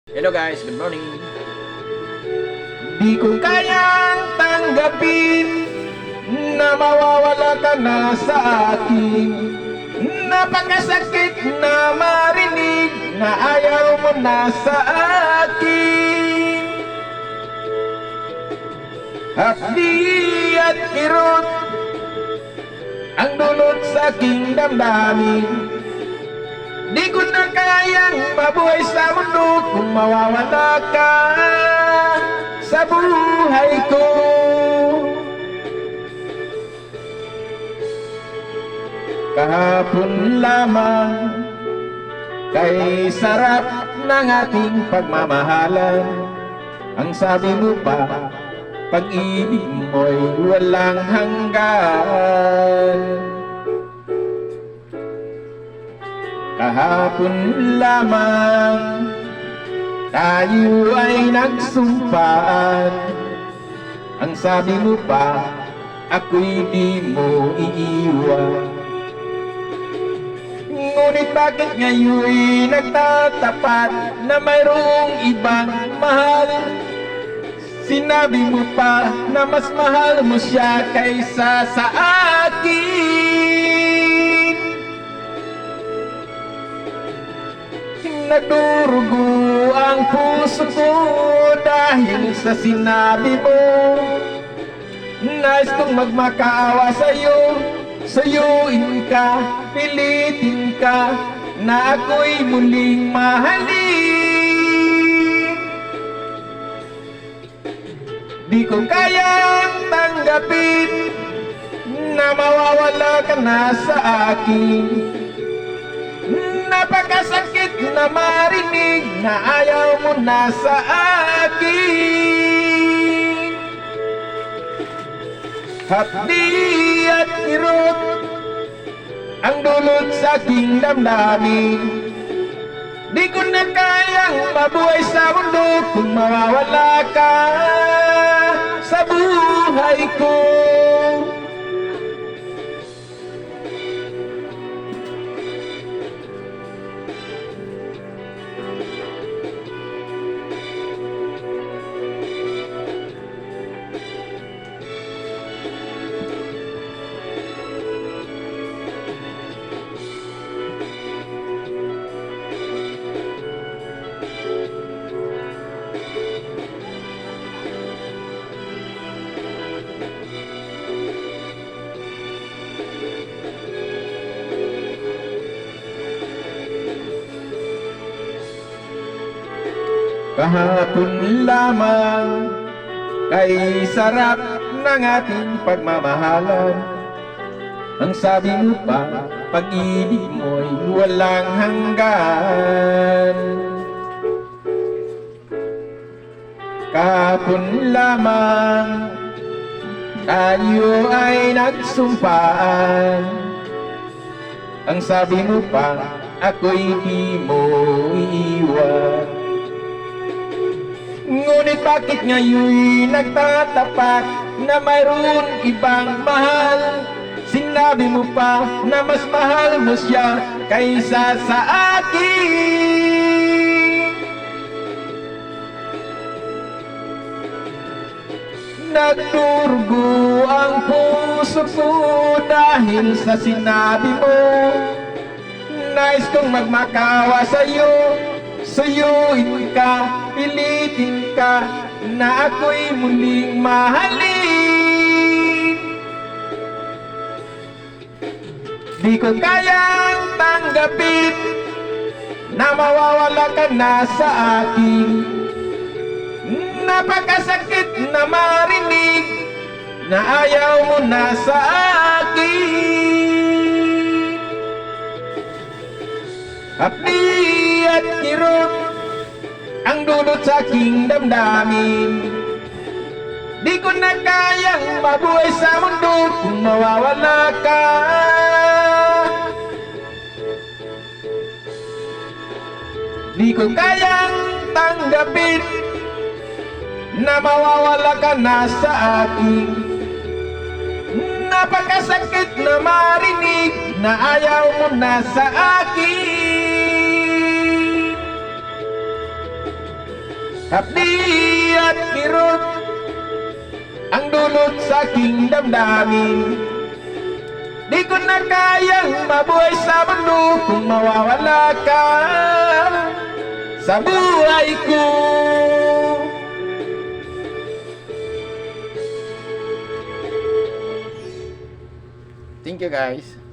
Hello guys, good morning. Di ko kayang tanggapin na mawawala ka na sa akin. Napakasakit na marinig na ayaw mo na sa akin. Hapdi at kirot ang dulot sa aking damdamin. Di ko na kayang mabuhay sa mundo kung mawawala ka sa buhay ko. Kahapon lamang kay sarap ng ating pagmamahalan. Ang sabi mo pa, pag-ibig mo'y walang hanggan. Kahapon lamang tayo ay nagsumpaan. Ang sabi mo pa, ako'y di mo iiwan. Ngunit bakit ngayon'y nagtatapat na mayroong ibang mahal? Sinabi mo pa na mas mahal mo siya kaysa sa akin. Nagdurugo ang puso ko dahil sa sinabi mo. Nais kong magmakaawa sa'yo, sayuin ka, pilitin ka, na ako'y muling mahalin. Di ko kayang tanggapin na mawawala ka na sa akin. Napakasakit na marinig na ayaw mo na sa akin. Hapdi at kirot ang dulot sa aking damdamin. Di ko na kayang mabuhay sa mundo kung mawawala ka sa buhay ko. Kahapon lamang kay sarap ng ating pagmamahalan. Ang sabi mo pa, pag-ibig mo'y walang hanggan. Kahapon lamang tayo ay nagsumpaan. Ang sabi mo pa, ako'y di mo iiwan. Ngunit bakit ngayon'y nagtatapat na mayroon ibang mahal? Sinabi mo pa na mas mahal mo siya kaysa sa akin. Nagdurugo ang puso ko dahil sa sinabi mo. Nais kong magmakaawa sa'yo, sayuin ka, pilitin ka, na ako'y muling mahalin. Di ko kayang tanggapin na mawawala ka na sa akin. Napakasakit na marinig na ayaw mo na sa akin. Hapdi at kirot ang dulot sa aking damdamin. Di ko na kayang mabuhay sa mundo kung mawawala ka. Di ko kayang tanggapin na mawawala ka na sa akin. Napakasakit na marinig na ayaw mo na sa akin. Hapdi at kirot ang dulot sa aking damdamin. Di ko na kayang mabuhay sa mundo kung mawawala ka sa buhay ko. Thank you guys.